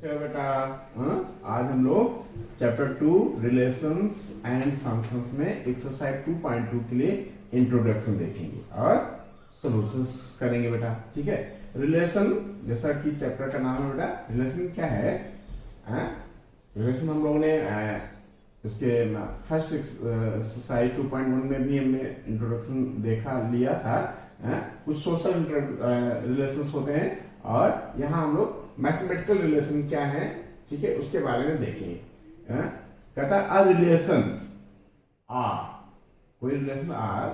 अच्छा बेटा, आज हम लोग चैप्टर 2 रिलेशंस एंड फंक्शंस में एक्सरसाइज 2.2 के लिए इंट्रोडक्शन देखेंगे और सॉल्यूशंस करेंगे बेटा। ठीक है, रिलेशन जैसा कि चैप्टर का नाम है बेटा, रिलेशन क्या है? रिलेशन हम लोगों ने इसके फर्स्ट एक्सरसाइज 2.1 में भी हमने इंट्रोडक्शन देखा लिया था। कुछ सोशल रिलेशंस होते हैं और यहाँ हम लोग मैथमेटिकल रिलेशन क्या है, ठीक है, उसके बारे में देखेंगे। कहता है अ रिलेशन आर, कोई relation R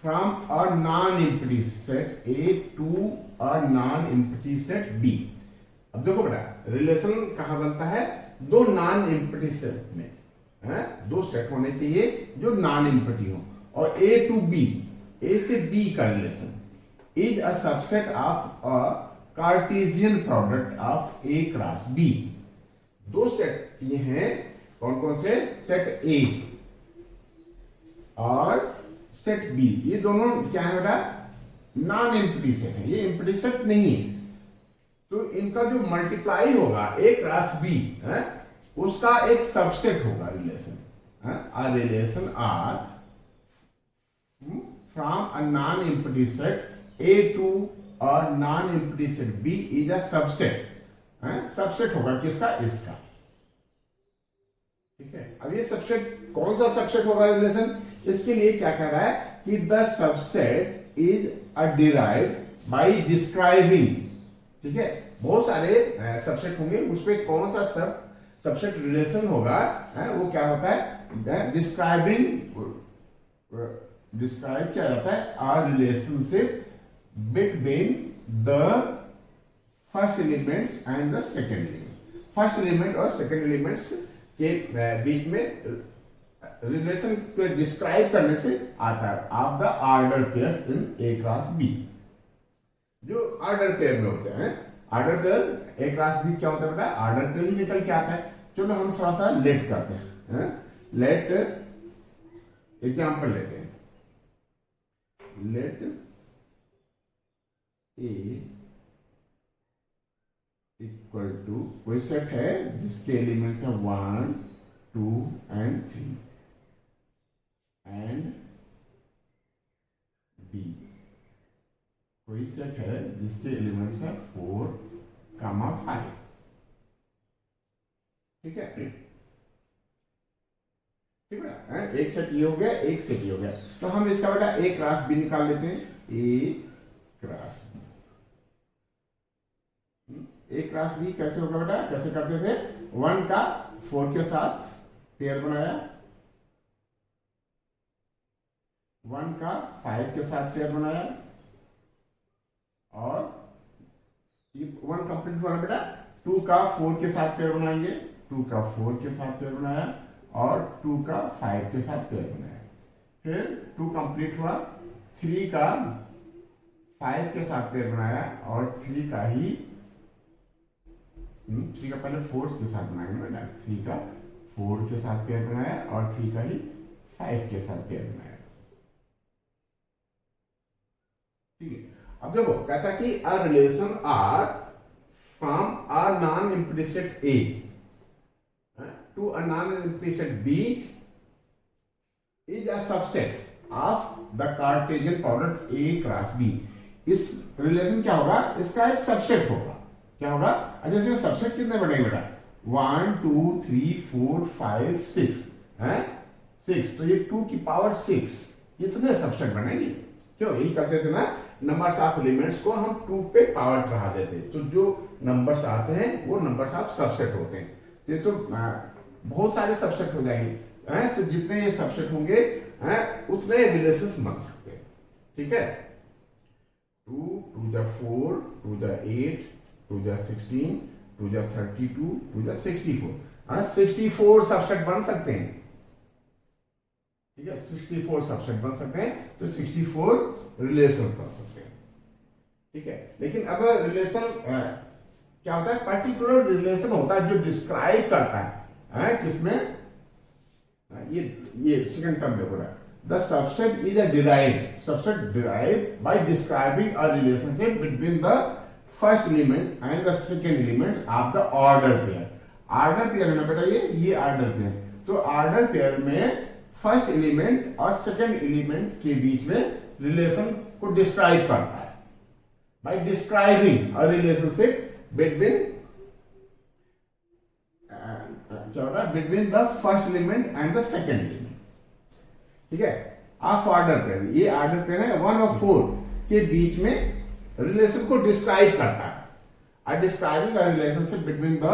from a non empty set A to a non empty set B. अब देखो बेटा, रिलेशन कहाँ बनता है? दो नॉन एम्प्टी सेट में। दो सेट होने चाहिए जो नॉन एम्प्टी हो, और ए टू बी, ए से बी का relation is a subset of a Cartesian product of A cross B. दो सेट ये हैं, कौन कौन से? सेट ए और सेट बी। ये दोनों क्या है बेटा? नॉन एम्प्टी सेट है, ये एम्प्टी सेट नहीं है। तो इनका जो मल्टीप्लाई होगा ए क्रॉस बी उसका एक सबसेट होगा relation. A relation R from a non empty set A to और non empty set B is a subset. Subset होगा किसका? इसका। ठीक है, अब ये सबसेट कौन सा सबसेट होगा रिलेशन? इसके लिए क्या कह रहा है कि the subset is a derived by describing. ठीक है, बहुत सारे सबसेट होंगे, उसमें कौन सा सबसेट रिलेशन होगा वो क्या होता है? डिस्क्राइबिंग। डिस्क्राइब क्या रहता है? R relationship between the first elements and the second element। First element और सेकेंड एलिमेंट्स के बीच में रिलेशन को डिस्क्राइब करने से आता है of the order pairs in A cross B. जो ऑर्डर पेयर में होते हैं, order pair A cross B क्या होता है बेटा? ऑर्डर पेयर ही निकल के आता है। चलो हम थोड़ा सा लेट करते हैं। लेट एग्जाम्पल लेते हैं। लेट ए इक्वल टू, कोई सेट है जिसके एलिमेंट्स हैं 1, 2 एंड 3 एंड बी। कोई सेट है जिसके एलिमेंट्स हैं 4, 5। ठीक है, ठीक है, एक सेट ये हो गया, एक सेट ये हो गया। तो हम इसका बेटा ए क्रॉस बी निकाल लेते हैं। ए cross B, A cross B कैसे होगा बेटा? कैसे करते थे? 1 का 4 के साथ पेयर बनाया, 1 का 5 के साथ पेयर बनाया, और 1 कंप्लीट हुआ बेटा। 2 का 4 के साथ पेयर बनाएंगे, 2 का 4 के साथ पेयर बनाया, और 2 का 5 के साथ पेयर बनाया। फिर 2 कंप्लीट हुआ, 3 का 5 के साथ पेयर बनाया, और 3 का ही 3 का पहले 4 के साथ बनाएंगे बेटा। 3 का 4 के साथ पेयर बनाया, और 3 का ही 5 के साथ पेयर बनाया। ठीक है, अब देखो कहता है कि a relation R from a non empty set A to a non-empty set B is a subset of the Cartesian product A cross B। इस रिलेशन क्या होगा? इसका एक सबसेट होगा। क्या होगा? अच्छा, इसमें सबसेट कितने बनेंगे बेटा? 1, 2, 3, 4, 5, 6 है 6। तो ये 2 की पावर 6 इतने सबसेट बनेंगे। क्यों? यही करते थे ना, नंबर्स ऑफ एलिमेंट्स को हम 2 पे पावर चढ़ा देते, तो जो नंबर्स आते हैं वो नंबर्स ऑफ सबसेट होते हैं। ये तो बहुत सारे सबसेट हो जाएंगे। तो जितने ये सबसेट होंगे उतने रिलेशंस बन सकते हैं। ठीक है, 2 to the 4 to the 8 to the 16 to the 32 to the 64। 64 subset बन सकते हैं। ठीक है, 64 सबसेट बन सकते हैं, तो 64 रिलेशन बन सकते हैं। ठीक है, लेकिन अब रिलेशन क्या होता है? पर्टिकुलर रिलेशन होता है जो डिस्क्राइब करता है किसमें? ये सेकंड टर्म देखो रहा है, the subset is a derived, subset derived by describing a relationship between the first element and the second element of the order pair. Order pair है ना बेटा, ये ऑर्डर पेयर। तो ऑर्डर पेयर में first element और second element के बीच में रिलेशन को डिस्क्राइब करता है by describing a relationship between between the first element and the second element. ठीक है, ऑफ ऑर्डर पेयर, ये ऑर्डर पेयर है 1 और 4 के बीच में रिलेशन को डिस्क्राइब करता है। Uh describing a relationship between the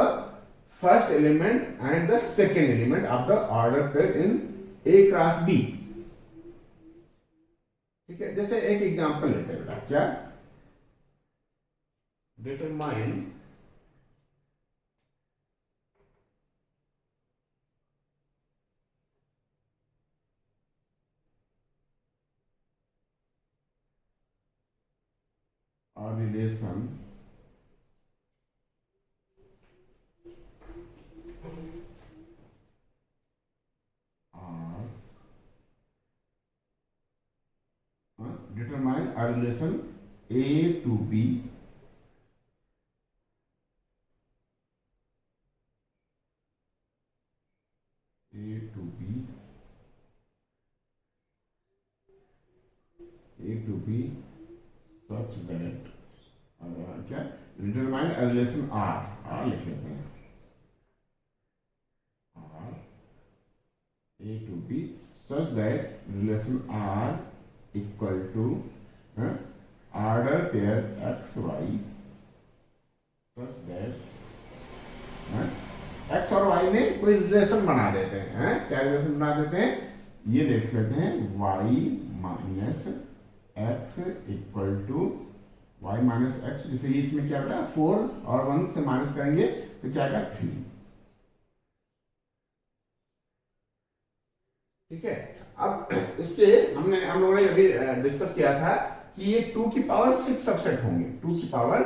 first element and the second element of the order pair in A cross B। ठीक है, जैसे एक एग्जांपल लेते हैं बेटा, क्या determine a relation determine a relation A to B such that क्या determine a relation R लिख लेते हैं, R A to B such that relation R equal to order pair XY such that x और y में कोई relation बना देते हैं। क्या रिलेशन बना देते हैं, ये देख लेते हैं, y minus x equal to y minus x. जैसे इसमें क्या बेटा 4 और 1 से माइनस करेंगे तो क्या आएगा 3। ठीक है, अब इस पे हम लोगों ने अभी डिस्कस किया था कि ये 2 की पावर 6 सबसेट होंगे, 2 की पावर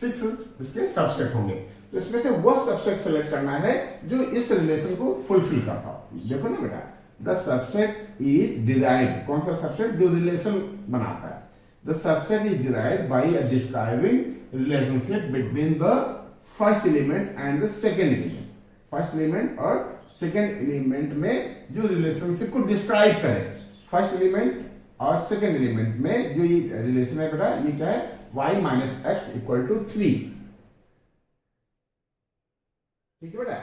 6 इसके सबसेट होंगे। तो इसमें से वो सबसेट सेलेक्ट करना है जो इस रिलेशन को फुलफिल करता हो। देखो ना बेटा, द सबसेट इज डिराइव्ड, कौन सा सबसेट, जो रिलेशन बनाता है। The subset is derived bye a describing relationship between the first element and the second element. First element और सेकेंड एलिमेंट में जो रिलेशनशिप को डिस्क्राइब करे, फर्स्ट एलिमेंट और सेकेंड एलिमेंट में जो ये रिलेशन है बेटा, ये क्या है, y minus x equal to 3। ठीक है बेटा,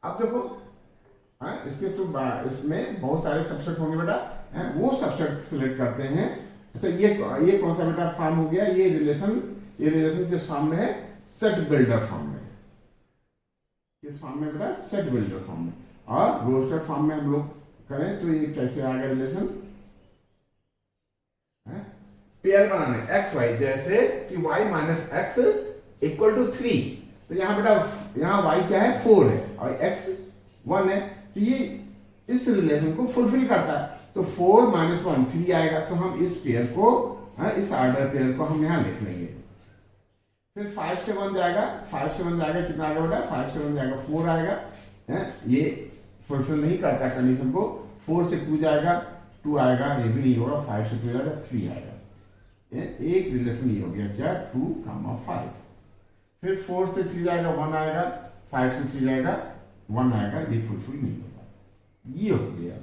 अब देखो इसके तो इसमें बहुत सारे सबसेट होंगे बेटा, वो सबसेट सिलेक्ट करते हैं। अच्छा, ये कौन सा बेटा फॉर्म हो गया, ये रिलेशन किस फॉर्म में है, सेट बिल्डर फॉर्म में। किस फॉर्म में बेटा, सेट बिल्डर फॉर्म में। और रोस्टर फॉर्म में हम लोग करें तो ये कैसे आएगा रिलेशन, पेयर बनाने एक्स वाई, जैसे कि y minus x equal to 3। तो यहाँ बेटा यहाँ y क्या है 4 है और x 1 है, तो ये इस रिलेशन को फुलफिल करता है। तो 4 माइनस 1 3 आएगा, तो हम इस पेयर को इस ऑर्डर पेयर को हम यहाँ लिख लेंगे। फिर 5 से 1 जाएगा, 5 से 1 जाएगा, कितना आएगा बेटा, 5 से 1 जाएगा 4 आएगा। ये फुलफिल नहीं करता कंडीशन को। 4 से 2 जाएगा 2 आएगा, ये भी नहीं होगा। 5 से 2 जाएगा 3 आएगा। एक रिलेशन ये हो गया क्या, 2, 5। फिर 4 से 3 जाएगा 1 आएगा, 5 से 3 जाएगा 1 आएगा, ये फुलफिल नहीं होता, ये हो गया।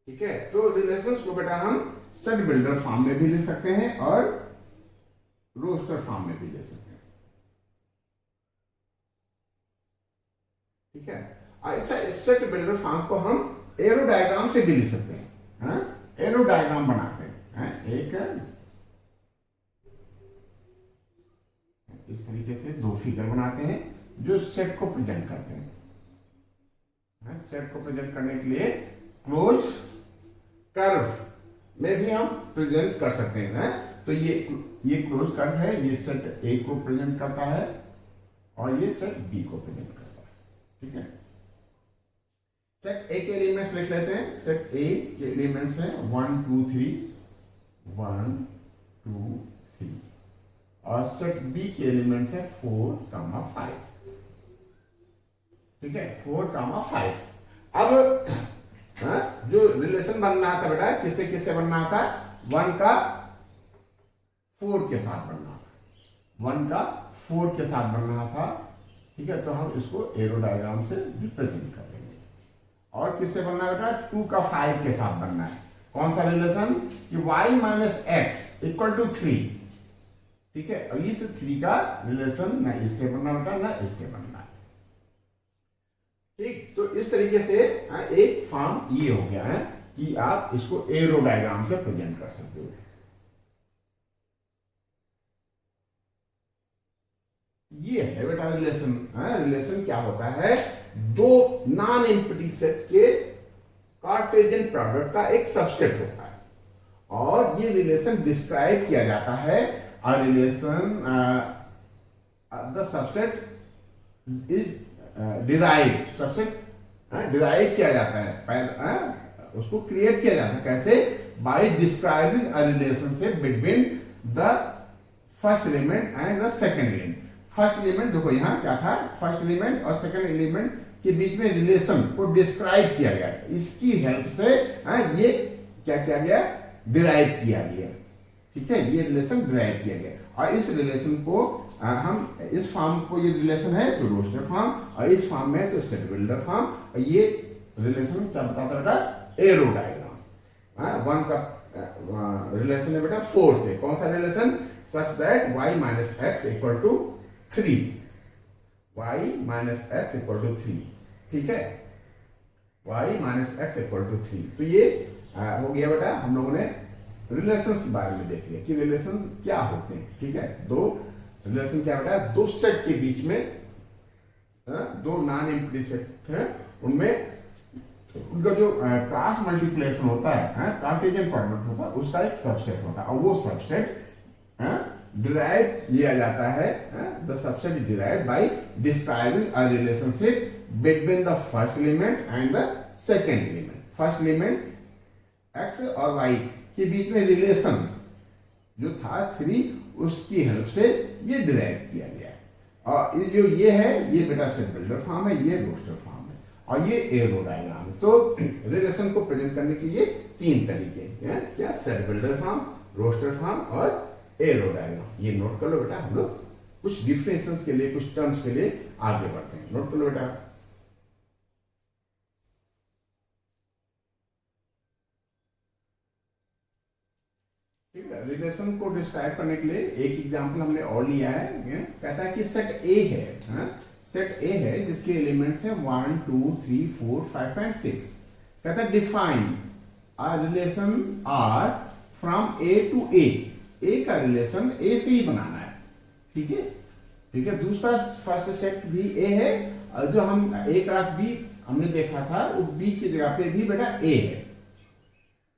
ठीक है, तो रिलेशंस को बेटा हम सेट बिल्डर फॉर्म में भी ले सकते हैं और रोस्टर फॉर्म में भी ले सकते हैं। ठीक है, ऐसा सेट बिल्डर फॉर्म को हम एरो डायग्राम से भी ले सकते हैं। एरो डायग्राम बनाते हैं, एक इस तरीके से 2 फिगर बनाते हैं जो सेट को प्रेजेंट करते हैं। सेट को प्रेजेंट करने के लिए क्लोज कर्व में भी हम प्रेजेंट कर सकते हैं। तो ये क्लोज कर्व है, ये सेट ए को प्रेजेंट करता है और ये सेट बी को प्रेजेंट करता है। ठीक है, सेट ए के एलिमेंट्स लिख लेते हैं। सेट ए के एलिमेंट्स हैं 1 2 3, 1 2 3, और सेट बी के एलिमेंट्स है 4, 5। ठीक है, 4, 5। अब जो रिलेशन बनना था बेटा, किससे किससे बनना था, 1 का 4 के साथ बनना था। 1 का 4 के साथ बन रहा था, ठीक है, तो हम इसको एरो डायग्राम से रिप्रेजेंट कर देंगे। और किससे बनना है बेटा, 2 का 5 के साथ बनना है। कौन सा रिलेशन, कि y minus x equal to 3, ठीक है। अब इस 3 का रिलेशन ना इससे बनना बेटा ना इससे बनना है, ठीक। तो इस तरीके से एक फॉर्म ये हो गया है कि आप इसको एरो डायग्राम से प्रेजेंट कर सकते हो। ये है बेटा रिलेशन। रिलेशन क्या होता है, दो नॉन एम्प्टी सेट के कार्टेशियन प्रोडक्ट का एक सबसेट होता है, और ये रिलेशन डिस्क्राइब किया जाता है। A relation the subset is derive, subset derive किया जाता है, उसको क्रिएट किया जाता है कैसे, by describing a relationship between the first element and the second element. First element देखो यहाँ क्या था, फर्स्ट एलिमेंट और सेकंड एलिमेंट के बीच में रिलेशन को डिस्क्राइब किया गया, इसकी हेल्प से ये क्या किया गया, डिराइव किया गया, ठीक है। ये रिलेशन डिराइव किया गया, और इस रिलेशन को हम इस फॉर्म को, ये रिलेशन है तो रोस्टर फॉर्म, और इस फॉर्म में तो सेट बिल्डर फॉर्म, और ये रिलेशन क्या बताता बेटा, एरो डायग्राम। 1 का रिलेशन है बेटा 4 से, कौन सा relation, such that y minus x equal to 3, y minus x equal to 3, ठीक है, y minus x equal to 3। तो ये हो गया बेटा, हम लोगों ने रिलेशंस के बारे में देख लिया कि रिलेशन क्या होते हैं, ठीक है। दो रिलेशन क्या बेटा, दो सेट के बीच में, दो नॉन एम्प्टी सेट है, उनमें उनका जो क्रॉस मल्टीप्लिकेशन होता है, कार्टेशियन प्रोडक्ट होता है, उसका एक सबसेट होता है, और वो सबसेट डिराइव किया जाता है, the subset is derived by describing a relationship between the first element and the second element. First element x और वाई के बीच में रिलेशन जो था 3, उसकी हेल्प से ये डिराइव किया गया है। और ये जो ये है, ये बेटा सेट बिल्डर फॉर्म है, ये रोस्टर फॉर्म है, और ये एरो डायग्राम। तो रिलेशन को प्रेजेंट करने के ये 3 तरीके हैं, क्या, set builder form, roster form और एरो डायग्राम। ये नोट कर लो बेटा, हम लोग कुछ डिफरेंसेस के लिए, कुछ टर्म्स के लिए आगे बढ़ते हैं, नोट कर लो बेटा। रिलेशन को डिस्क्राइब करने के लिए एक एग्जांपल हमने और लिया है, कहता है कि सेट ए है, सेट ए है जिसके एलिमेंट्स है 1 2 3 4 5 एंड 6। कहता है define a relation R from A to A, A का रिलेशन ए से ही बनाना है, ठीक है, ठीक है। दूसरा फर्स्ट सेट भी ए है, और जो हम ए क्रॉस बी हमने देखा था, वो बी की जगह पे भी बेटा ए है।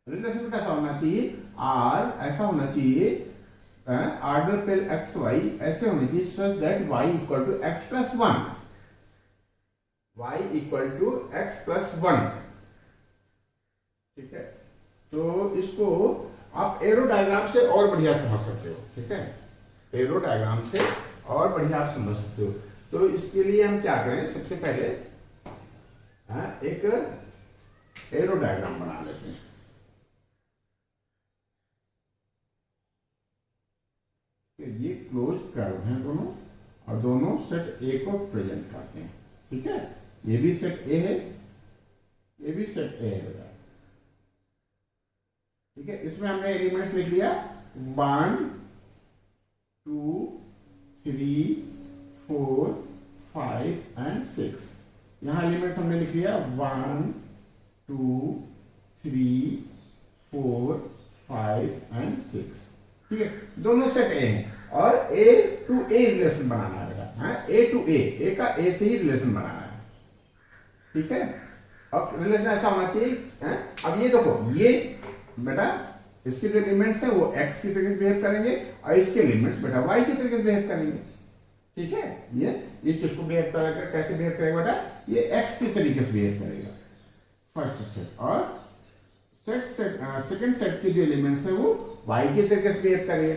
रिलेशन कैसा होना चाहिए, आर ऐसा होना चाहिए, ऑर्डर पे एक्स वाई ऐसे होने चाहिए, such that y equal to x plus 1, y equal to x plus 1, ठीक है। तो इसको आप एरो डायग्राम से और बढ़िया समझ सकते हो, ठीक है, एरो डायग्राम से और बढ़िया आप समझ सकते हो। तो इसके लिए हम क्या करें, सबसे पहले एक एरो डायग्राम बना लेते हैं। ये क्लोज कर्व हैं दोनों, और दोनों सेट ए को प्रेजेंट करते हैं, ठीक है। ये भी सेट ए है, ये भी सेट ए है, ठीक है। इसमें हमने एलिमेंट्स लिख लिया 1 2 3 4 5 एंड 6। यहां एलिमेंट्स हमने लिख लिया 1 2 3 4 5 एंड 6, ठीक है। दोनों सेट ए हैं, और ए टू ए रिलेशन बनाना है, ए टू ए का ए से ही रिलेशन बनाना है, ठीक है। अब रिलेशन ऐसा होना चाहिए, अब ये देखो, ये बेटा इसके जो एलिमेंट्स हैं वो एक्स की तरीके से बिहेव करेंगे, और इसके एलिमेंट्स बेटा वाई की तरीके से बिहेव करेंगे, ठीक है। ये किसको बिहेव करेगा, कैसे बिहेव करेगा बेटा, ये एक्स की तरीके से बिहेव करेगा फर्स्ट सेट, और सेकंड सेट के जो एलिमेंट्स हैं वो वाई के तरीके से बिहेव करेंगे।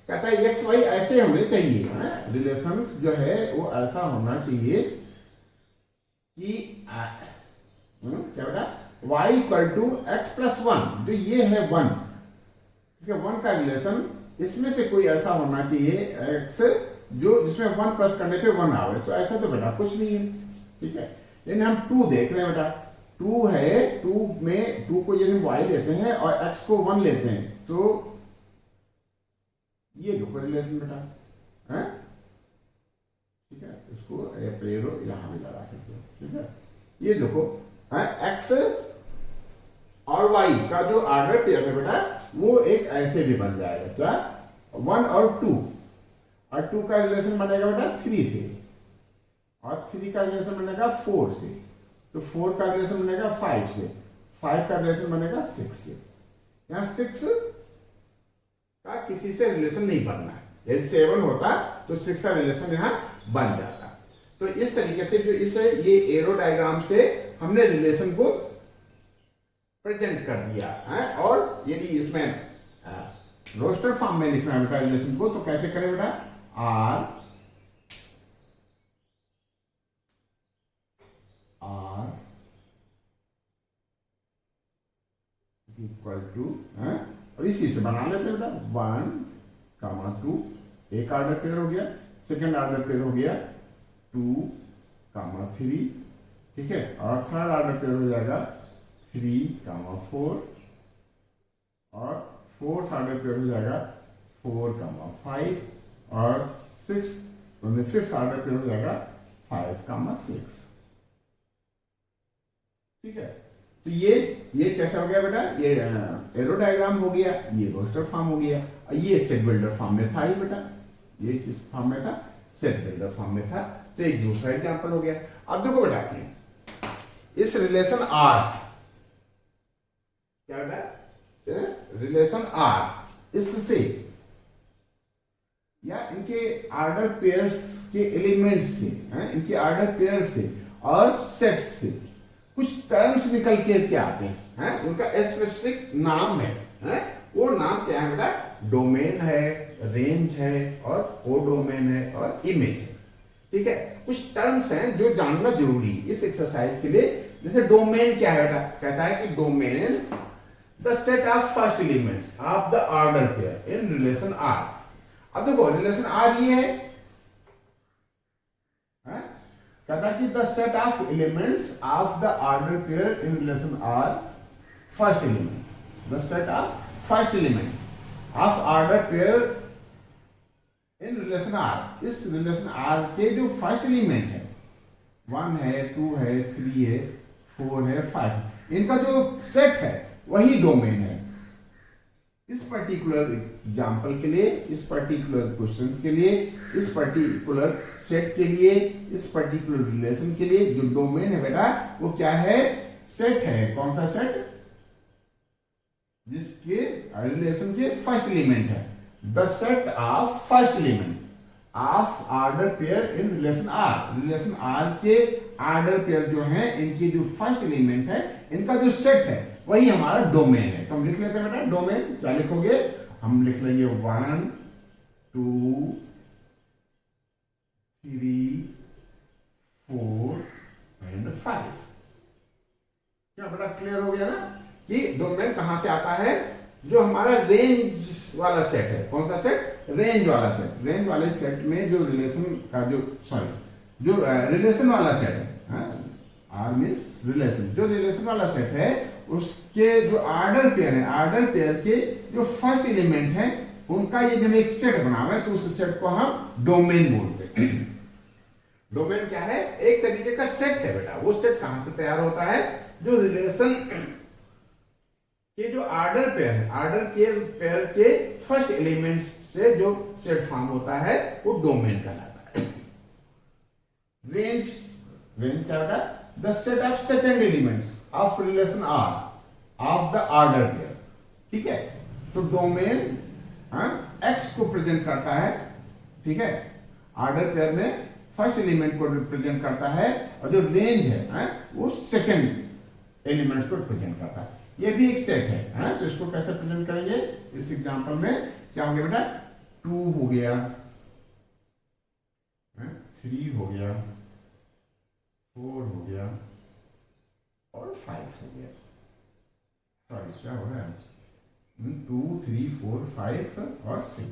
कहता है एक्स वाई ऐसे होने चाहिए, रिलेशंस जो है वो ऐसा होना चाहिए कि क्या बेटा, y equal to x plus 1, जो ये है 1, ठीक है, 1 का रिलेशन इसमें से कोई ऐसा होना चाहिए x जो जिसमें 1 प्लस करने पे 1 आवे, तो ऐसा तो बेटा कुछ नहीं है, ठीक है। यानी हम 2 देख रहे हैं बेटा, 2 है, 2 में 2 को यदि y लेते हैं और x को 1 लेते हैं तो ये जो रिलेशन बेटा है, ठीक है। इसको एरो यहां भी लगा सकते हो, ठीक है। ये देखो x और y का जो ऑर्डर पेयर है बेटा वो एक ऐसे भी बन जाएगा, क्या 1 और 2, और 2 का रिलेशन बनेगा बेटा 3 से, और 3 का रिलेशन बनेगा 4 से, तो 4 का रिलेशन बनेगा 5 से, 5 का रिलेशन बनेगा 6 से। यहाँ 6 का किसी से रिलेशन नहीं बनना है, यदि 7 होता तो 6 का रिलेशन यहाँ बन जाता। तो इस तरीके से जो इस ये एरो डायग्राम से हमने रिलेशन को प्रेजेंट कर दिया है। और यदि इसमें रोस्टर फॉर्म में लिखना है बेटा रिलेशन को, तो कैसे करें बेटा, आर इक्वल टू, अब इसी से बना लेते हैं बेटा 1, 2, एक ऑर्डर पेयर हो गया, सेकेंड ऑर्डर पेयर हो गया 2, 3, ठीक है, और थर्ड ऑर्डर पेयर हो जाएगा 3, 4, और फोर्थ ऑर्डर पेयर हो जाएगा 4, 5, और फिफ्थ ऑर्डर पेयर हो जाएगा 5, 6, ठीक है। तो ये कैसा हो गया बेटा, ये एरो डायग्राम हो गया, ये रोस्टर फॉर्म हो गया, और ये सेट बिल्डर फॉर्म में था ही बेटा, ये किस फॉर्म में था, सेट बिल्डर फॉर्म में था। तो एक दूसरा एग्जांपल हो गया। अब देखो बेटा इस रिलेशन आर, क्या बेटा, रिलेशन आर इससे या इनके ऑर्डर पेयर्स के एलिमेंट्स से, इनके ऑर्डर पेयर से और सेट से कुछ टर्म्स निकल के क्या आते हैं, उनका स्पेसिफिक नाम है, वो नाम क्या है बेटा, डोमेन है, रेंज है, और कोडोमेन है, और इमेज है, ठीक है। कुछ टर्म्स हैं जो जानना जरूरी इस एक्सरसाइज के लिए। जैसे डोमेन क्या है बेटा, कहता है कि domain the set of first element of the order pair in relation R. अब देखो रिलेशन आर ये है, कहता कि the set of elements of the order pair in relation R first element, the set of first element of order pair in relation R, इस relation R के जो first element है 1 है, 2 है, 3 है, 4 है, 5, इनका जो सेट है वही डोमेन है। इस पर्टिकुलर एग्जाम्पल के लिए, इस पर्टिकुलर क्वेश्चंस के लिए, इस पर्टिकुलर सेट के लिए, इस पर्टिकुलर रिलेशन के लिए जो डोमेन है बेटा वो क्या है, सेट है। कौन सा सेट, जिसके रिलेशन के फर्स्ट एलिमेंट है, the set of first element of order pair in relation R, relation R के ऑर्डर पेयर जो हैं इनकी जो फर्स्ट एलिमेंट है इनका जो सेट है वही हमारा डोमेन है। तो हम लिख लेते हैं बेटा डोमेन, क्या लिखोगे, हम लिख लेंगे 1, 2, 3, 4 एंड 5। क्या बेटा क्लियर हो गया ना कि डोमेन कहां से आता है, जो हमारा रेंज वाला सेट है। कौन सा सेट, रेंज वाला सेट। रेंज वाले सेट में जो रिलेशन का जो जो रिलेशन वाला सेट है, आर मीन्स रिलेशन, जो रिलेशन वाला सेट है उसके जो ऑर्डर पेयर है, ऑर्डर पेयर के जो फर्स्ट एलिमेंट है उनका ये जब एक सेट बना हुआ है तो उस सेट को हम डोमेन बोलते हैं। डोमेन क्या है, एक तरीके का सेट है बेटा। वो सेट कहां से तैयार होता है, जो रिलेशन के जो ऑर्डर पेयर है, ऑर्डर के पेयर के फर्स्ट एलिमेंट से जो सेट फॉर्म होता है वो डोमेन कहलाता है। रेंज, रेंज क्या बेटा, the set of second elements of relation R of the order pair, ठीक है। तो डोमेन एक्स को प्रेजेंट करता है, ठीक है, ऑर्डर पेयर में फर्स्ट एलिमेंट को रिप्रेजेंट करता है, और जो रेंज है वो सेकंड एलिमेंट को रिप्रेजेंट करता है। ये भी एक सेट है, तो इसको कैसे प्रेजेंट करेंगे, इस एग्जांपल में क्या हो गया बेटा, 2 हो गया, 3 हो गया, 4 हो गया, और 5 हो गया। सॉरी क्या हो रहा है, 2 3 4 5 और 6,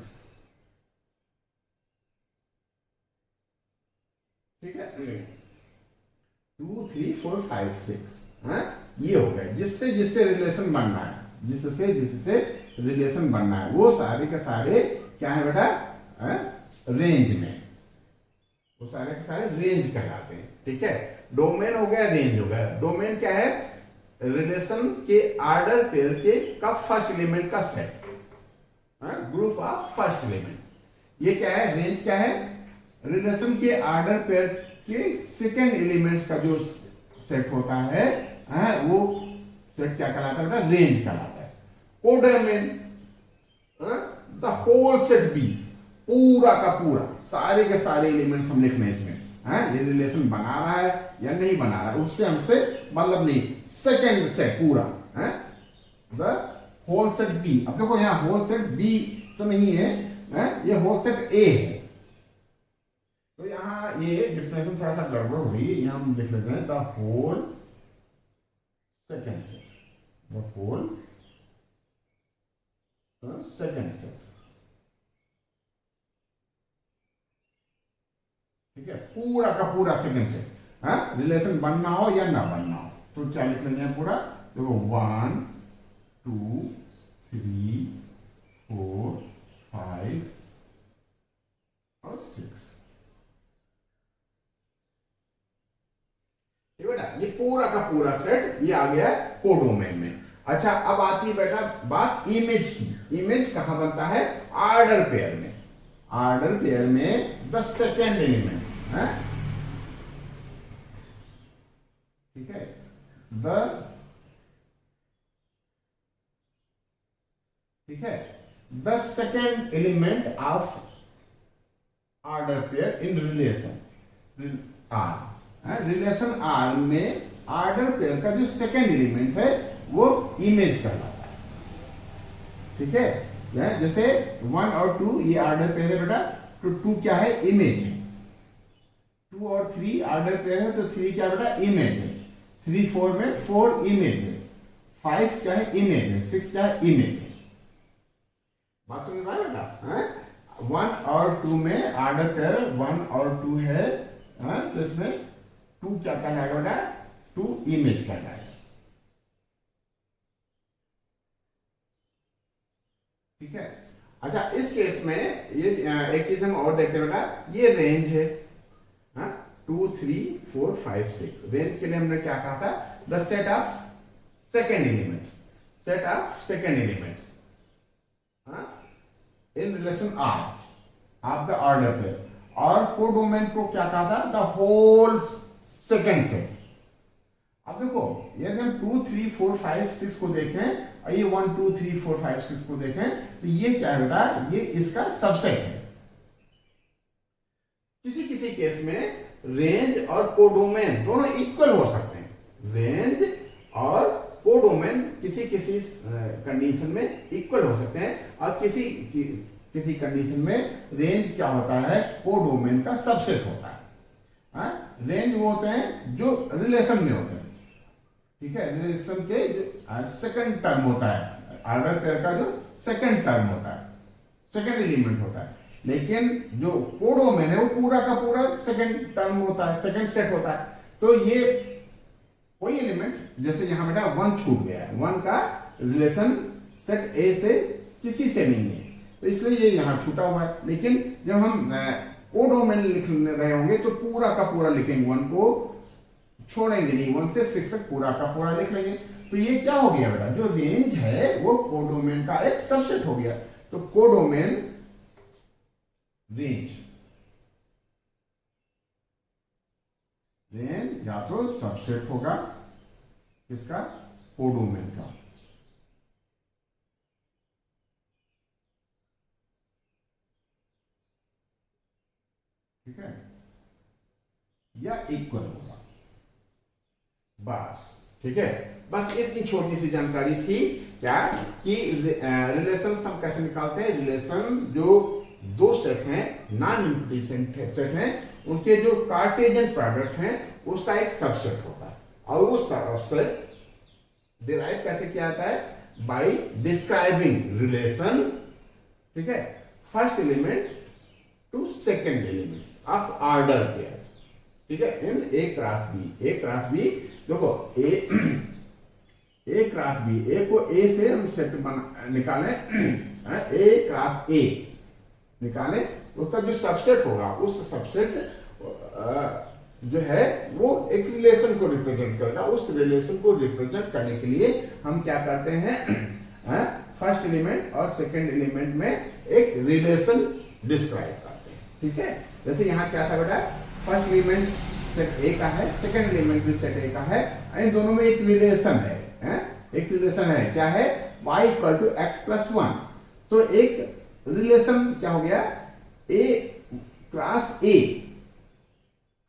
ठीक है। 2 3 4 5 6, ये हो गया जिससे जिससे रिलेशन बनना है, जिससे जिससे रिलेशन बनना है वो सारे के सारे क्या है बेटा, रेंज में, वो सारे के सारे रेंज कहलाते हैं, ठीक है। डोमेन हो गया, रेंज हो गया। डोमेन क्या है, रिलेशन के ऑर्डर पेयर के का फर्स्ट एलिमेंट का set, group of first element. ये क्या है, रेंज क्या है, रिलेशन के ऑर्डर पेयर के सेकेंड एलिमेंट्स का जो सेट होता है, वो सेट क्या कहलाता है बेटा, रेंज कहलाता है। Codomain, the whole set B, पूरा का पूरा सारे के सारे एलिमेंट्स हम लिख रहे हैं इसमें, ये रिलेशन बना रहा है या नहीं बना रहा है उससे हमसे मतलब नहीं, सेकेंड सेट पूरा, द होल सेट बी। अब देखो यहाँ होल सेट बी तो नहीं है, ये होल सेट ए है। तो यहाँ ये डिफिनेशन थोड़ा सा गड़बड़ हो रही है, यहाँ हम लिख लेते हैं the whole second set, the whole second set, ठीक है, पूरा का पूरा सेकेंड सेट, रिलेशन बनना हो या ना बनना हो तो क्या लिख लेंगे पूरा, देखो 1 2 3 4 5 और 6, बेटा ये पूरा का पूरा सेट ये आ गया कोडोमेन में। अच्छा अब आती है बेटा बात इमेज की। इमेज कहां बनता है, ऑर्डर पेयर में, ऑर्डर पेयर में द सेकेंड एलिमेंट, ठीक है, ठीक है, the second element of order pair in relation R, relation R में ऑर्डर पेयर का जो सेकेंड एलिमेंट है वो इमेज कहलाता है, ठीक है। जैसे 1 और 2 ये ऑर्डर पेयर है बेटा, तो 2 क्या है, इमेज है। 2 और 3 ऑर्डर पेयर है तो 3 क्या बेटा, इमेज है। 3 4 में 4 इमेज है। 5 क्या है, इमेज है। 6 क्या है, इमेज है। बात समझ में आया बेटा, 1 और 2 में ऑर्डर पेयर 1 और 2 है, तो इसमें 2 क्या कहलाएगा बेटा, 2 इमेज कहलाएगा, ठीक है। अच्छा इस केस में ये एक चीज हम और देखते हैं बेटा, ये रेंज है, 2 3 4 5 6। रेंज के लिए हमने क्या कहा था, the set of second elements, set of second elements in relation R of the order pair. और कोडोमेन को क्या कहा था, द होल सेकेंड सेट। अब देखो यदि हम 2 3 4 5 6 को देखें और ये 1 2 3 4 5 6 को देखें तो ये क्या है बेटा, ये इसका सबसेट है। किसी किसी केस में रेंज और कोडोमेन दोनों इक्वल हो सकते हैं। रेंज और कोडोमेन किसी किसी कंडीशन में इक्वल हो सकते हैं और किसी कंडीशन में रेंज क्या होता है, कोडोमेन का सबसेट होता है। रेंज वो होते हैं जो रिलेशन में होते हैं, ठीक है, रिलेशन के जो सेकंड टर्म होता है, ऑर्डर पेयर का जो सेकंड टर्म होता है, सेकंड एलिमेंट होता है। लेकिन जो कोडोमेन है वो पूरा का पूरा सेकंड टर्म होता है, सेकंड सेट होता है। तो ये कोई एलिमेंट जैसे यहां बेटा 1 छूट गया है, 1 का रिलेशन सेट ए से किसी से नहीं है, तो इसलिए ये यहां छूटा हुआ है। लेकिन जब हम कोडोमेन लिख रहे होंगे तो पूरा का पूरा लिखेंगे, 1 को छोड़ेंगे नहीं, 1 से 6 तक पूरा का पूरा लिख लेंगे। तो ये क्या हो गया बेटा, जो रेंज है वो कोडोमेन का एक सबसेट हो गया। तो कोडोमेन रेंज, रेंज या तो सबसेट होगा किसका, कोडोमेन का, ठीक है, या इक्वल होगा, बस, ठीक है। बस इतनी छोटी सी जानकारी थी क्या कि रिलेशन हम कैसे निकालते हैं। रिलेशन जो दो सेट हैं, नॉन इम्प्लिसिट सेट हैं, उनके जो कार्टेशियन प्रोडक्ट हैं उसका एक सबसेट होता है। और वो सबसेट डिराइव कैसे किया जाता है, बाय डिस्क्राइबिंग रिलेशन, ठीक है, first element to second element of order pair, ठीक है, in A cross B. A cross B देखो, ए क्रॉस बी, ए को ए से हम सेट निकालें, ए क्रॉस ए निकालें, उसका जो सबसेट होगा, उस सबसेट जो है वो एक रिलेशन को रिप्रेजेंट करेगा। उस रिलेशन को रिप्रेजेंट करने के लिए हम क्या करते हैं, फर्स्ट एलिमेंट और सेकंड एलिमेंट में एक रिलेशन डिस्क्राइब करते हैं, ठीक है। जैसे यहाँ क्या था बेटा, फर्स्ट एलिमेंट सेट ए का है, सेकंड एलिमेंट भी सेट ए का है, इन दोनों में एक रिलेशन है, एक रिलेशन है, क्या है, y equal to x plus 1। तो एक रिलेशन क्या हो गया, ए क्रॉस ए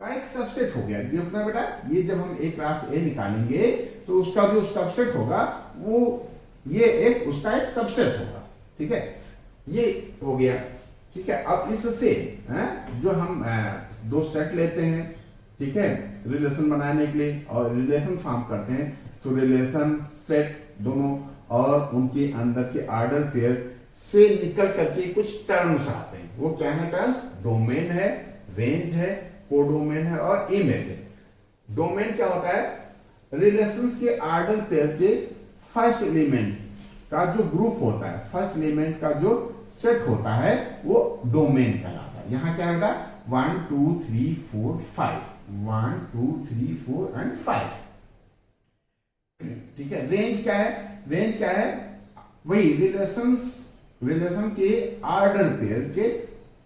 का एक सबसेट हो गया। देखना बेटा, ये जब हम ए क्रॉस ए निकालेंगे तो उसका जो सबसेट होगा वो ये एक उसका एक सबसेट होगा, ठीक है, ये हो गया, ठीक है। अब इससे जो हम दो सेट लेते हैं, ठीक है, रिलेशन बनाने के लिए और रिलेशन फॉर्म करते हैं, तो रिलेशन सेट दोनों और उनके अंदर के ऑर्डर पेयर से निकल करके कुछ टर्म्स आते हैं। वो क्या है टर्म्स, डोमेन है, रेंज है, कोडोमेन है और इमेज है। डोमेन क्या होता है, रिलेशंस के ऑर्डर पेयर के फर्स्ट एलिमेंट का जो ग्रुप होता है, फर्स्ट एलिमेंट का जो सेट होता है वो डोमेन कहलाता है। यहाँ क्या है 1 2 3 4 5, 1 2 3 4 एंड 5, ठीक है। रेंज क्या है, रेंज क्या है, वही रिलेशन के ऑर्डर पेयर के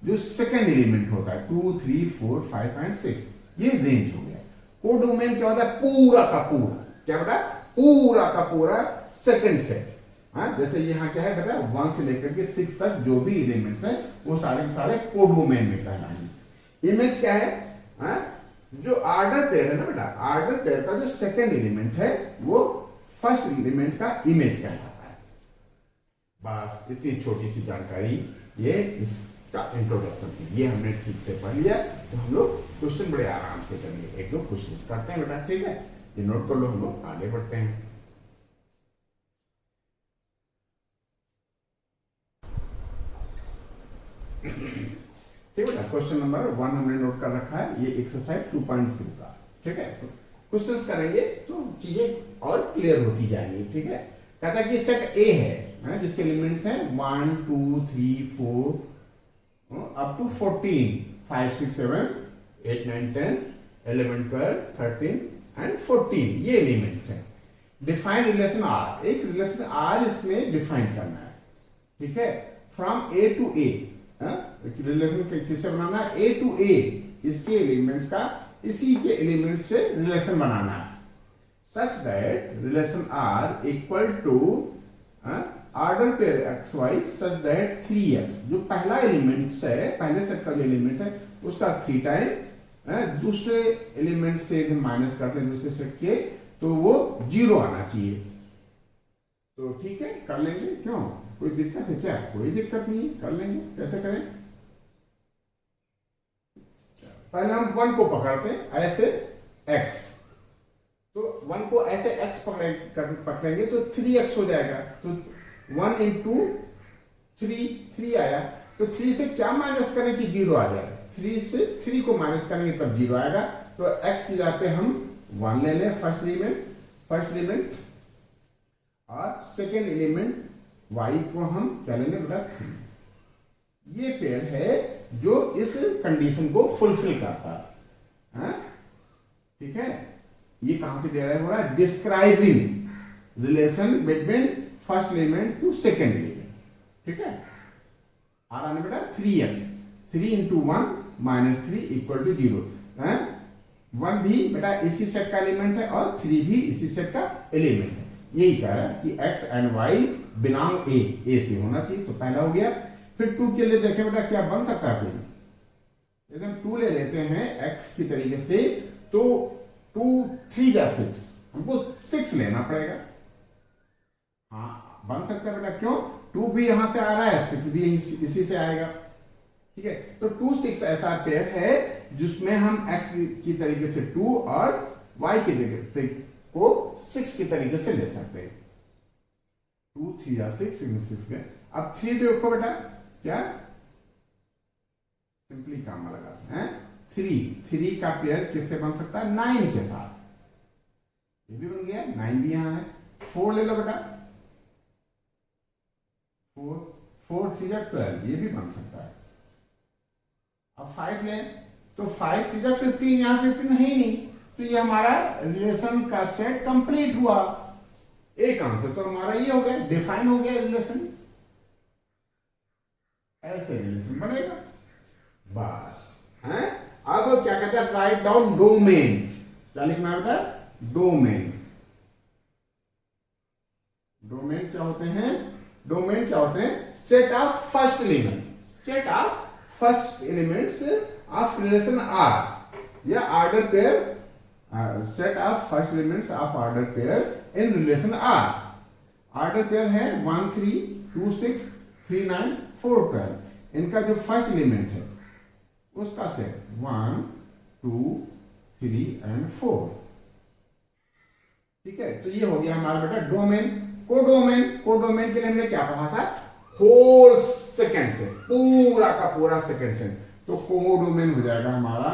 जो सेकंड एलिमेंट होता है, 2 3 4 5 एंड 6, ये रेंज हो गया। कोडोमेन क्या होता है, पूरा का पूरा, क्या बेटा, पूरा का पूरा सेकंड सेट। जैसे यहाँ क्या है बेटा, 1 से लेकर के 6 तक जो भी एलिमेंट्स हैं वो सारे के सारे कोडोमेन में कहलाएंगे। इमेज क्या है, जो ऑर्डर पेयर है ना बेटा, ऑर्डर पेयर का जो सेकंड एलिमेंट है वो फर्स्ट एलिमेंट का इमेज कहलाता है। बस इतनी छोटी सी जानकारी ये इसका इंट्रोडक्शन थी, ये हमने ठीक से पढ़ लिया। तो हम लोग क्वेश्चन बड़े आराम से करेंगे, एक दो क्वेश्चन करते हैं बेटा, ठीक है, ये नोट कर लो, हम लोग आगे बढ़ते हैं। ठीक है, क्वेश्चन नंबर 1 हमने नोट कर रखा है, ये एक्सरसाइज 2.2 का, ठीक है। क्वेश्चंस करेंगे तो चीजें और क्लियर होती जाएंगी, ठीक है। कहता है कि सेट ए है, जिसके एलिमेंट्स हैं 1 2 3 4 अप टू 14, 5 6 7 8 9 10 11 12 13 एंड 14, ये एलिमेंट्स हैं। डिफाइन रिलेशन आर, एक रिलेशन आर इसमें डिफाइन करना है, ठीक है, from A to A. Relation किससे बनाना है, ए टू ए, इसके एलिमेंट्स का इसी के एलिमेंट से रिलेशन बनाना है, such that relation R equal to order pair x y such that 3x, जो पहला एलिमेंट है, पहले सेट का जो एलिमेंट है उसका 3 टाइम दूसरे एलिमेंट से माइनस करते हैं दूसरे सेट के, तो वो 0 आना चाहिए। तो ठीक है, कर लेंगे, क्यों, कोई दिक्कत है क्या, कोई दिक्कत नहीं, कर लेंगे। कैसे करें, पहले हम 1 को पकड़ते हैं ऐसे x, तो 1 को ऐसे x पकड़ेंगे तो 3x हो जाएगा। तो 1 इंटू 3 आया, तो 3 से क्या माइनस करें कि 0 आ जाए, 3 से 3 को माइनस करेंगे तब 0 आएगा। तो x की जगह पे हम 1 ले लें, फर्स्ट एलिमेंट और सेकेंड एलिमेंट y को हम क्या लेंगे बेटा 3। ये पेयर है जो इस कंडीशन को फुलफिल करता है, ठीक है। ये कहां से डेराइव हो रहा है, describing relation between first element to second element, ठीक है। आ रहा है बेटा 3x, 3 into 1 minus 3 equal to 0। 1 भी बेटा इसी सेट का एलिमेंट है और 3 भी इसी सेट का एलिमेंट है। यही कह रहा है कि x एंड y बिलोंग ए से होना चाहिए, तो पहला हो गया। फिर 2 के लिए देखें बेटा क्या बन सकता है, कोई यदि हम 2 ले लेते हैं x की तरीके से, तो 2 3 जा 6, हमको 6 लेना पड़ेगा। हाँ बन सकता है बेटा, क्यों, 2 भी यहां से आ रहा है, 6 भी इसी से आएगा, ठीक है। तो 2 6 ऐसा पेयर है जिसमें हम x की तरीके से 2 और y की तरीके से को 6 की तरीके से ले सकते हैं। 2 3 या 6 6 गए। अब 3 देखो बेटा, क्या सिंपली काम लगाते हैं, 3 का पेयर किससे बन सकता है, 9 के साथ, ये भी बन गया, 9 भी यहां है। 4 ले लो बेटा, 4 3 12, ये भी बन सकता है। अब 5 ले, तो 5 3 15, यहां 15 है ही नहीं, तो ये हमारा रिलेशन का सेट कंप्लीट हुआ। एक आंसर तो हमारा ये हो गया, डिफाइन हो गया रिलेशन, ऐसे रिलेशन बनेगा बस है। अब क्या कहते हैं, राइट डाउन डोमेन, क्या लिखना है बेटा, डोमेन। डोमेन क्या होते हैं, डोमेन क्या होते हैं, set of first element, set of first elements of relation R, या order pair, set of first elements of order pair in relation R. Order pair है 1 3 2 6 3 9 4 12, इनका जो फर्स्ट एलिमेंट है उसका सेट 1 2 3 एंड 4, ठीक है। तो ये हो गया हमारा बेटा डोमेन। कोडोमेन, कोडोमेन के लिए हमने क्या पढ़ा था, होल सेकेंड से, पूरा का पूरा सेकेंड से, तो कोडोमेन हो जाएगा हमारा,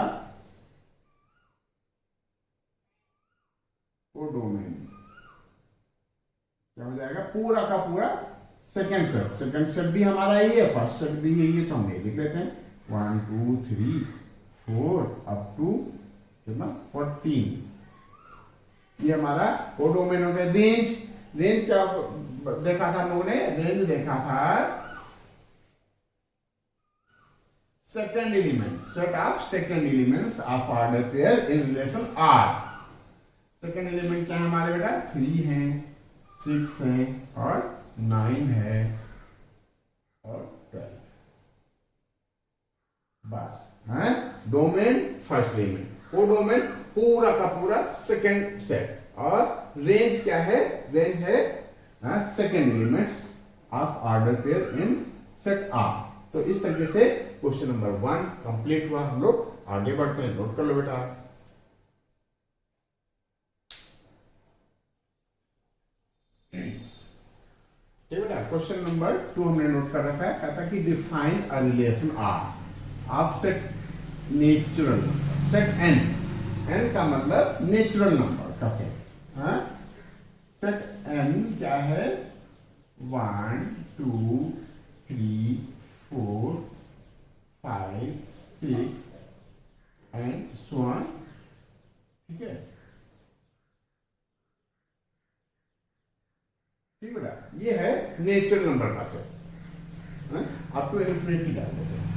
कोडोमेन क्या हो जाएगा, पूरा का पूरा सेकेंड सेट। सेकेंड सेट भी हमारा यही है, फर्स्ट सेट भी यही है, तो हम ये लिख लेते हैं 1 2 3 4 अप टू कितना 14, ये हमारा कोडोमेन हो गया। रेंज, रेंज क्या देखा था हम लोगों ने, रेंज देखा था second element, set of second elements of order pair in relation R. Second element क्या है हमारे बेटा, 3 है, 6 है और 9 है और 12, बस है। डोमेन फर्स्ट एलिमेंट, वो डोमेन पूरा का पूरा सेकेंड सेट, और रेंज क्या है, रेंज है second elements of order pair in set R. तो इस तरीके से क्वेश्चन नंबर 1 कंप्लीट हुआ। हम लोग आगे बढ़ते हैं, नोट कर लो बेटा। बेटा क्वेश्चन नंबर 2 हमने नोट कर रखा है, कहता कि define a relation R of set natural, set N, N का मतलब नेचुरल नंबर का सेट, सेट एन क्या है, 1 2 3 4 5 6 एंड सो ऑन, ठीक है। ठीक बेटा, ये है नेचुरल नंबर का सेट, आपको इन्फिनिटी डाल देते हैं,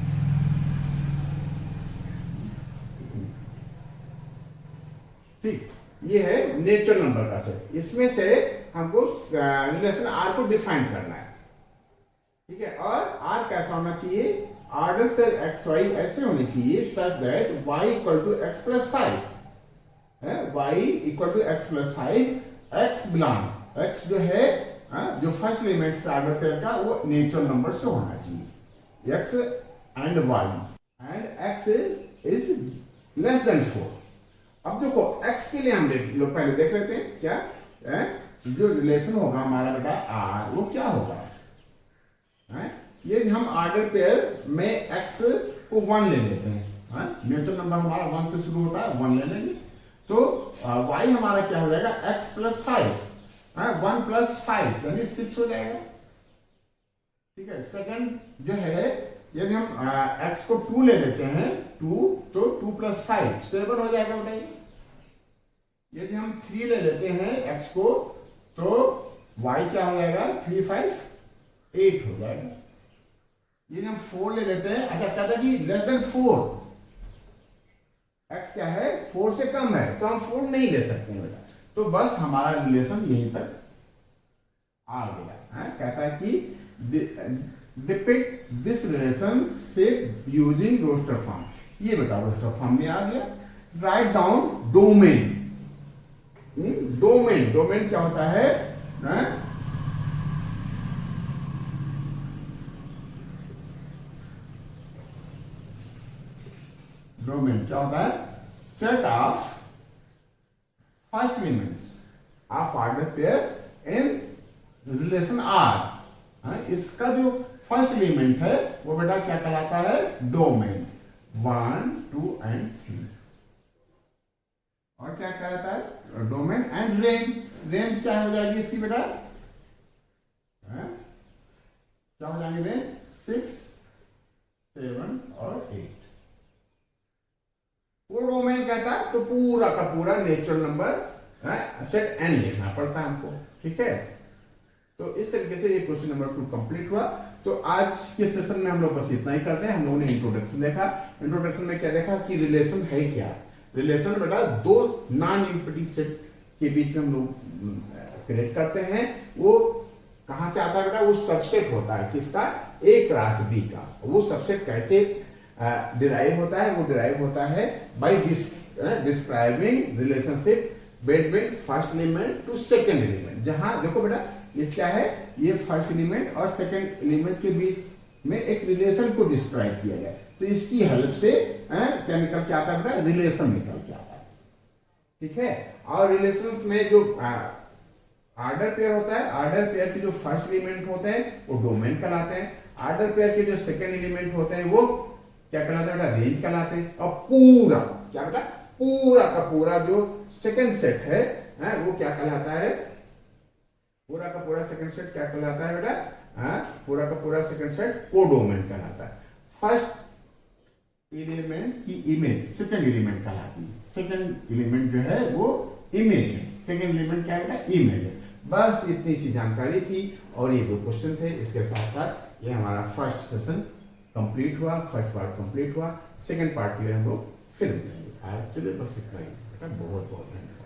ठीक। ये है नेचुरल नंबर का सेट, इसमें से हमको रिलेशन आर को डिफाइन करना है, ठीक है। और आर कैसा होना चाहिए, ऑर्डर पर एक्स वाई ऐसे होनी चाहिए such that y equal to x plus 5 है, y equal to x plus 5, x belong, x जो है जो फर्स्ट एलिमेंट ऑर्डर पेयर का वो नेचुरल नंबर से होना चाहिए, x and y, and x is less than 4। अब देखो x के लिए हम पहले देख लेते हैं क्या है? जो रिलेशन होगा हमारा बेटा r, वो क्या होगा है? ये हम ऑर्डर पेयर में x को 1 ले लेते हैं, नेचुरल नंबर हमारा 1 से शुरू होता है, 1 ले लेंगे, तो y हमारा क्या हो जाएगा, x प्लस 5, 1 प्लस 5 यानी 6 हो जाएगा, ठीक है। सेकंड जो है, यदि हम x को 2 ले लेते हैं, 2 तो 2 प्लस 5 7 हो जाएगा बताइए। यदि हम 3 ले लेते हैं x को, तो y क्या हो जाएगा, 3 5 8 हो जाएगा। यदि हम 4 ले लेते हैं, अच्छा कहता है कि लेस देन 4, x क्या है 4 से कम है, तो हम 4 नहीं ले सकते हैं बेटा, तो बस हमारा रिलेशन यहीं तक आ गया है। कहता है कि depict this relationship using roster form, ये बेटा रोस्टर फॉर्म में आ गया। Write down domain, domain, domain क्या होता है, डोमेन क्या होता है, set of first elements of order pair in relation R, इसका जो फर्स्ट एलिमेंट है वो बेटा क्या कहलाता है, डोमेन 1 2 एंड 3, और क्या कहलाता है डोमेन, एंड रेंज, रेंज क्या हो जाएगी इसकी बेटा, क्या हो जाएंगे रेंज 6 7 और 8। वो डोमेन कहता है तो पूरा का पूरा नेचुरल नंबर सेट एन लिखना पड़ता है हमको, ठीक है। तो इस तरीके से ये क्वेश्चन नंबर 2 कंप्लीट हुआ। तो आज के सेशन में हम लोग बस इतना ही करते हैं। हम लोगों ने इंट्रोडक्शन देखा, इंट्रोडक्शन में क्या देखा कि रिलेशन है क्या, रिलेशन बेटा दो नॉन एम्प्टी सेट के बीच में हम लोग क्रिएट करते हैं। वो कहां से आता है बेटा, वो सबसेट होता है किसका, ए क्रॉस बी का। वो सबसेट कैसे डिराइव होता है, वो डिराइव होता है by describing relationship between first element to second element. जहां देखो बेटा इस क्या है, ये फर्स्ट एलिमेंट और सेकंड एलिमेंट के बीच में एक रिलेशन को डिस्क्राइब किया गया, तो इसकी हेल्प से क्या निकल के आता है बेटा, रिलेशन निकल के आता है, ठीक है। और रिलेशंस में जो आर्डर पेयर होता है, आर्डर पेयर के जो फर्स्ट एलिमेंट होते हैं वो डोमेन कहलाते हैं, आर्डर पेयर के जो सेकंड एलिमेंट होते हैं वो क्या कहलाते हैं बेटा, रेंज कहलाते हैं। और पूरा क्या बेटा, पूरा का पूरा जो सेकंड सेट है वो क्या कहलाता है, पूरा का पूरा सेकंड सेट क्या कहलाता है बेटा, पूरा का पूरा सेकंड सेट कोडोमेन कहलाता है। फर्स्ट एलिमेंट की इमेज सेकंड एलिमेंट कहलाती है, सेकंड एलिमेंट जो है वो इमेज है, सेकंड एलिमेंट क्या है बेटा, इमेज है। बस इतनी सी जानकारी थी और ये दो क्वेश्चन थे। इसके साथ साथ ये हमारा फर्स्ट सेशन कंप्लीट हुआ, फर्स्ट पार्ट कंप्लीट हुआ। सेकंड पार्ट के लिए हम लोग फिर मिलेंगे। आज चलिए बस इतना ही बेटा, बहुत बहुत धन्यवाद।